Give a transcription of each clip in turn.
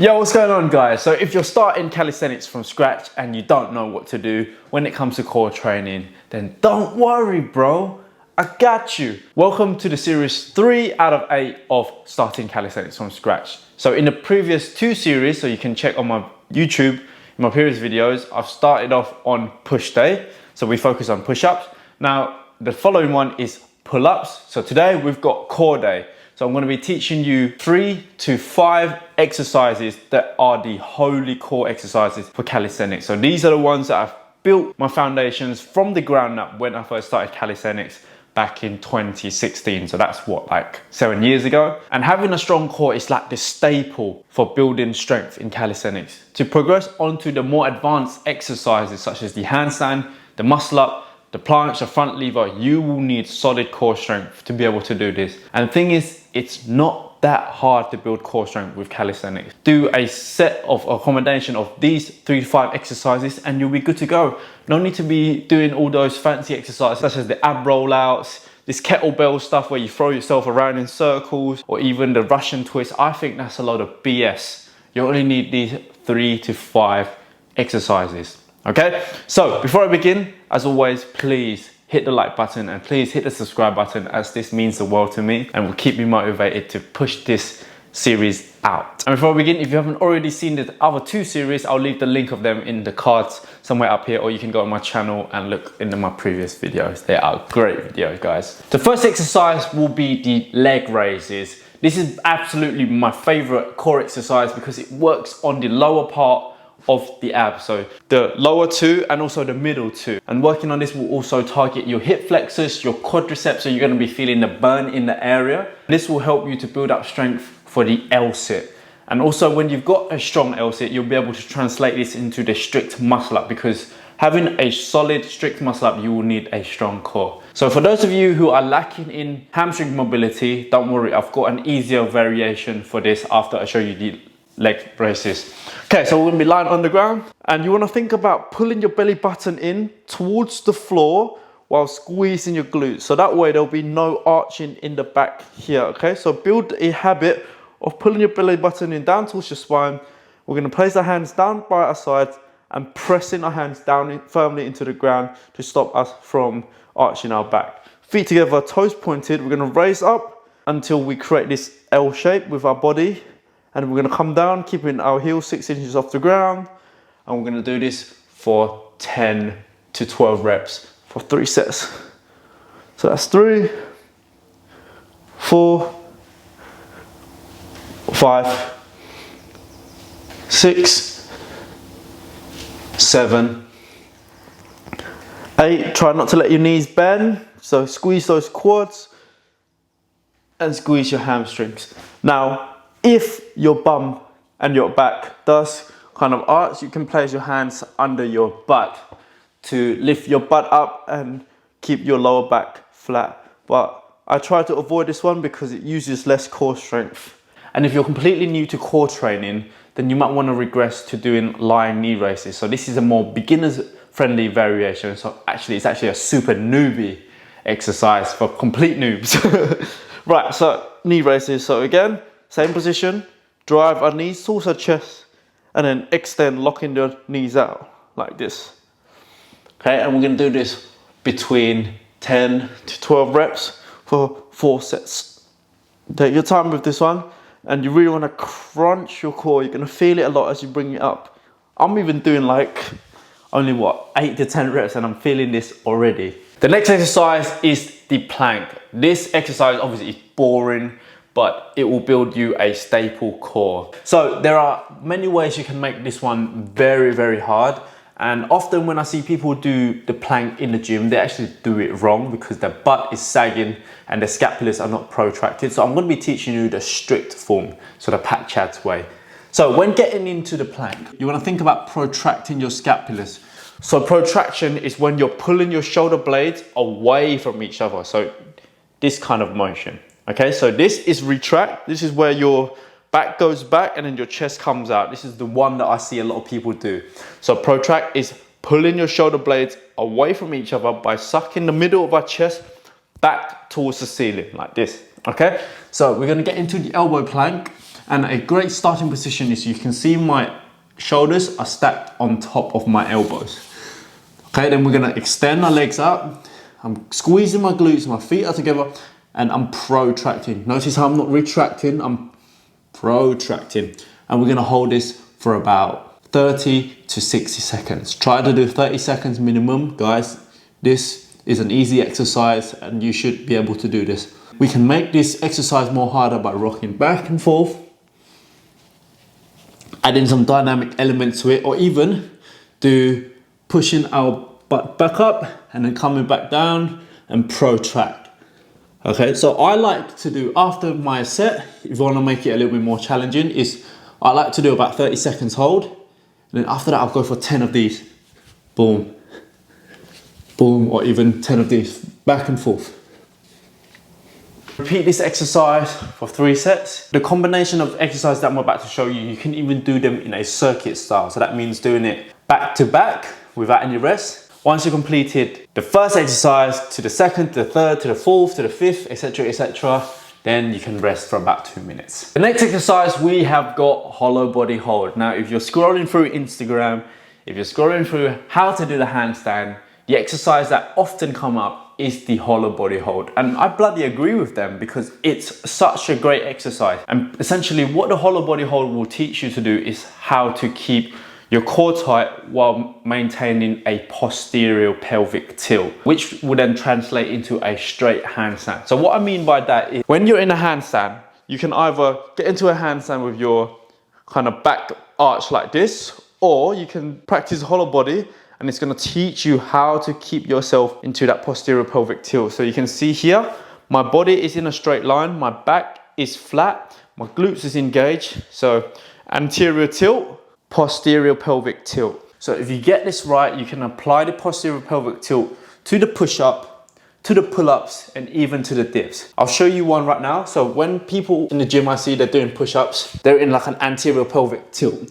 Yo, what's going on, guys? So if you're starting calisthenics from scratch and you don't know what to do when it comes to core training, then don't worry, bro. I got you. Welcome to the series 3 out of 8 of starting calisthenics from scratch. So in the previous 2 series, so you can check on my YouTube, in my previous videos, I've started off on push day. So we focus on push-ups. Now, the following one is pull-ups. So today we've got core day. So I'm going to be teaching you 3 to 5 exercises that are the holy core exercises for calisthenics. So these are the ones that I've built my foundations from the ground up when I first started calisthenics back in 2016. So that's what, like 7 years ago. And having a strong core is like the staple for building strength in calisthenics. To progress onto the more advanced exercises such as the handstand, the muscle up, the planche, the front lever, you will need solid core strength to be able to do this. And the thing is, it's not that hard to build core strength with calisthenics. Do a set of a combination of these 3 to 5 exercises and you'll be good to go. No need to be doing all those fancy exercises such as the ab rollouts, this kettlebell stuff where you throw yourself around in circles, or even the Russian twist. I think that's a lot of BS. You only need these 3 to 5 exercises. Okay, so before I begin, as always, please hit the like button and please hit the subscribe button, as this means the world to me and will keep me motivated to push this series out. And before we begin, if you haven't already seen the other 2 series, I'll leave the link of them in the cards somewhere up here, or you can go on my channel and look into my previous videos. They are great videos, guys. The first exercise will be the leg raises. This is absolutely my favorite core exercise because it works on the lower part of the abs, so the lower 2 and also the middle 2. And working on this will also target your hip flexors, your quadriceps, so you're going to be feeling the burn in the area. This will help you to build up strength for the L-sit. And also when you've got a strong L-sit, you'll be able to translate this into the strict muscle up, because having a solid strict muscle up, you will need a strong core. So for those of you who are lacking in hamstring mobility, don't worry, I've got an easier variation for this after I show you the leg braces. Okay, so we're going to be lying on the ground and you want to think about pulling your belly button in towards the floor while squeezing your glutes. So that way there'll be no arching in the back here. Okay, so build a habit of pulling your belly button in down towards your spine. We're going to place our hands down by our sides and pressing our hands down firmly into the ground to stop us from arching our back. Feet together, toes pointed. We're going to raise up until we create this L shape with our body. And we're going to come down, keeping our heels 6 inches off the ground. And we're going to do this for 10 to 12 reps for 3 sets. So that's 3, 4, 5, 6, 7, 8. Try not to let your knees bend. So squeeze those quads and squeeze your hamstrings. Now, if your bum and your back does kind of arch, you can place your hands under your butt to lift your butt up and keep your lower back flat. But I try to avoid this one because it uses less core strength. And if you're completely new to core training, then you might want to regress to doing lying knee raises. So this is a more beginners friendly variation. So it's actually a super newbie exercise for complete noobs. Right, so knee raises. So again, same position, drive our knees towards our chest, and then extend, locking the knees out like this. Okay, and we're going to do this between 10 to 12 reps for 4 sets. Take your time with this one, and you really want to crunch your core. You're going to feel it a lot as you bring it up. I'm even doing like only 8 to 10 reps, and I'm feeling this already. The next exercise is the plank. This exercise obviously is boring, but it will build you a staple core. So there are many ways you can make this one very, very hard. And often when I see people do the plank in the gym, they actually do it wrong because their butt is sagging and their scapulars are not protracted. So I'm going to be teaching you the strict form, so the Pat Chad's way. So when getting into the plank, you want to think about protracting your scapulars. So protraction is when you're pulling your shoulder blades away from each other. So this kind of motion. Okay, so this is retract. This is where your back goes back and then your chest comes out. This is the one that I see a lot of people do. So protract is pulling your shoulder blades away from each other by sucking the middle of our chest back towards the ceiling like this. Okay, so we're going to get into the elbow plank. And a great starting position is you can see my shoulders are stacked on top of my elbows. Okay, then we're gonna extend our legs out. I'm squeezing my glutes, my feet are together, and I'm protracting. Notice how I'm not retracting, I'm protracting. And we're gonna hold this for about 30 to 60 seconds. Try to do 30 seconds minimum, guys. This is an easy exercise and you should be able to do this. We can make this exercise more harder by rocking back and forth, adding some dynamic elements to it, or even do pushing our butt back up and then coming back down and protract. Okay, so I like to do after my set, if you want to make it a little bit more challenging, is I like to do about 30 seconds hold, and then after that I'll go for 10 of these. Boom, boom, or even 10 of these, back and forth. Repeat this exercise for 3 sets. The combination of exercises that I'm about to show you, you can even do them in a circuit style. So that means doing it back to back without any rest. Once you completed the first exercise to the second, to the third, to the fourth, to the fifth, etc, etc, then you can rest for about 2 minutes. The next exercise, we have got hollow body hold. Now, if you're scrolling through Instagram, if you're scrolling through how to do the handstand, the exercise that often come up is the hollow body hold. And I bloody agree with them because it's such a great exercise. And essentially what the hollow body hold will teach you to do is how to keep your core tight while maintaining a posterior pelvic tilt, which will then translate into a straight handstand. So what I mean by that is when you're in a handstand, you can either get into a handstand with your kind of back arch like this, or you can practice hollow body, and it's gonna teach you how to keep yourself into that posterior pelvic tilt. So you can see here, my body is in a straight line, my back is flat, my glutes is engaged. So anterior tilt, posterior pelvic tilt. So if you get this right, you can apply the posterior pelvic tilt to the push-up, to the pull-ups, and even to the dips. I'll show you one right now. So when people in the gym I see they're doing push-ups, they're in like an anterior pelvic tilt.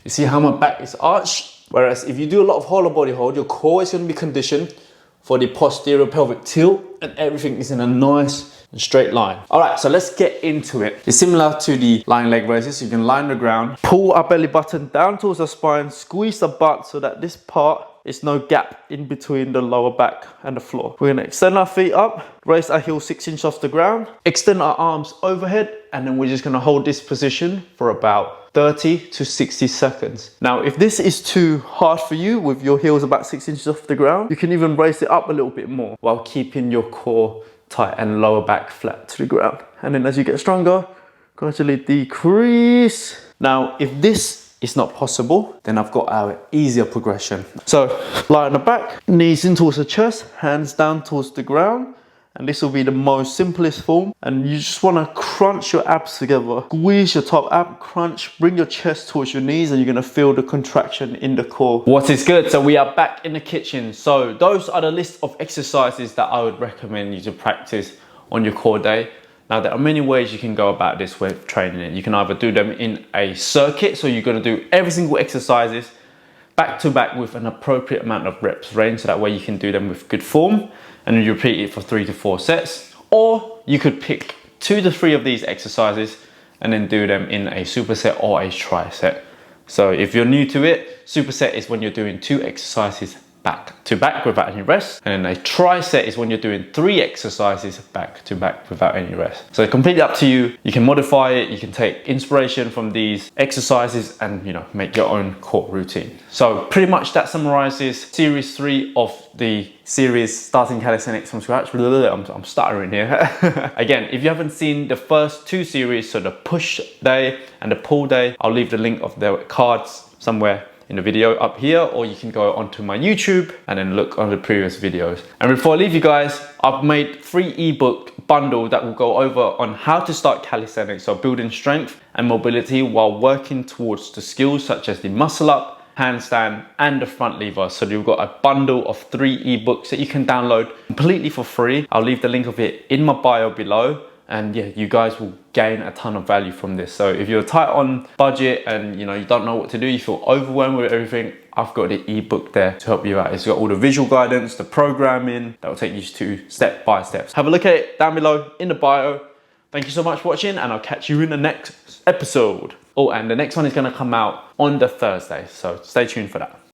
You see how my back is arched? Whereas if you do a lot of hollow body hold, your core is going to be conditioned for the posterior pelvic tilt, and everything is in a nice and straight line. All right, so let's get into it. It's similar to the lying leg raises. You can lie on the ground, pull our belly button down towards the spine, squeeze the butt so that this part is no gap in between the lower back and the floor. We're gonna extend our feet up, raise our heels 6 inches off the ground, extend our arms overhead, and then we're just gonna hold this position for about 30 to 60 seconds. Now, if this is too hard for you with your heels about 6 inches off the ground, you can even raise it up a little bit more while keeping your core tight and lower back flat to the ground. And then as you get stronger, gradually decrease. Now, if this is not possible, then I've got our easier progression. So lie on the back, knees in towards the chest, hands down towards the ground. And this will be the most simplest form. And you just want to crunch your abs together. Squeeze your top ab, crunch, bring your chest towards your knees, and you're going to feel the contraction in the core. What is good? So we are back in the kitchen. So those are the list of exercises that I would recommend you to practice on your core day. Now, there are many ways you can go about this with training it. You can either do them in a circuit. So you're going to do every single exercises back to back with an appropriate amount of reps range. So that way you can do them with good form. And then you repeat it for 3 to 4 sets. Or you could pick 2 to 3 of these exercises and then do them in a superset or a tri-set. So if you're new to it, superset is when you're doing 2 exercises back to back without any rest. And then a tri-set is when you're doing 3 exercises back to back without any rest. So completely up to you. You can modify it. You can take inspiration from these exercises and, you know, make your own core routine. So pretty much that summarizes series 3 of the series Starting Calisthenics from Scratch. I'm stuttering here. Again, if you haven't seen the first 2 series, so the push day and the pull day, I'll leave the link of the cards somewhere in the video up here, or you can go onto my YouTube and then look on the previous videos. And before I leave you guys, I've made 3 ebook bundle that will go over on how to start calisthenics, so building strength and mobility while working towards the skills such as the muscle up, handstand, and the front lever. So you've got a bundle of 3 ebooks that you can download completely for free. I'll leave the link of it in my bio below. And yeah, you guys will gain a ton of value from this. So if you're tight on budget and you don't know what to do, you feel overwhelmed with everything, I've got the ebook there to help you out. It's got all the visual guidance, the programming that will take you to step by step. Have a look at it down below in the bio. Thank you so much for watching, and I'll catch you in the next episode. Oh, and the next one is going to come out on the Thursday, so stay tuned for that.